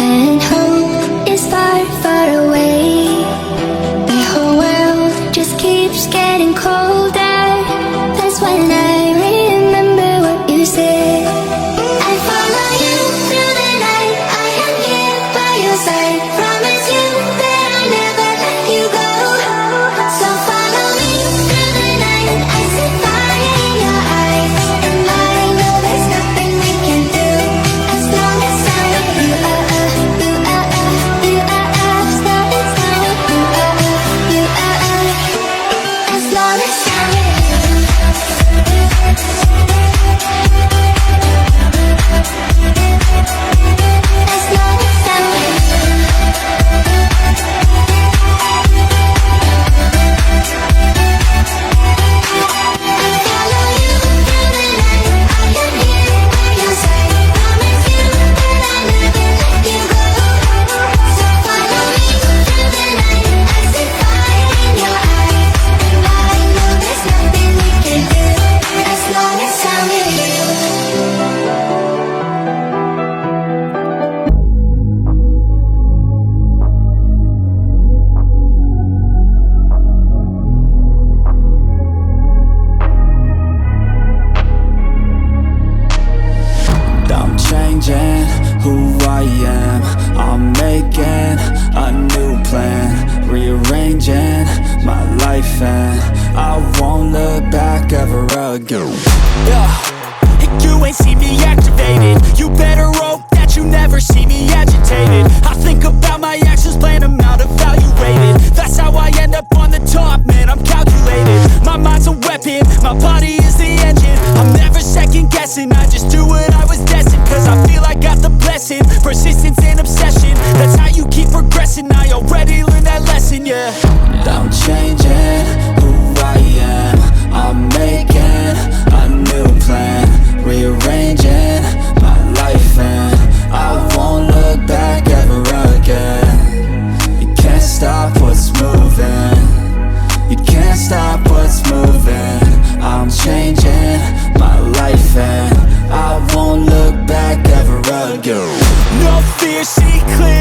And hope is far, far away. The whole world just keeps getting colder. That's when I remember what you said. I follow you through the night. I am here by your side. Promise you that I'll never let you go. So follow me through the night. I see fire in your eyes, and I know there's nothing we can do as long as I'm with you. As long as I'm with you. As long as I'm with you. As long as I'm with you. I follow you through the night. I am here by your side. Promise you that I'll never let you go. So follow me through the night. I see fire in your eyes, and I know there's nothing we can do as long as I'm with you. I'm changing who I am. I'm making a new plan, rearranging my life, and I won't look back ever again. Yeah, you ain't see me activated. You better hope that you never see me agitated. I think about my actions, plan them out, evaluated. That's how I end up on the top, man, I'm calculated. My mind's a weapon, my body is the engine. I'm never second guessing, I just do what I was destined. Cause I feel I got the blessing, persistence and obsession. That's how you keep progressing, I already learned that lesson, yeah. I'm changing who I am. I'm making a new plan, rearranging my life, and I won't look back ever again. You can't stop what's moving. You can't stop what's moving. I'm changing my life, and I won't look back ever again. No fear, see clear.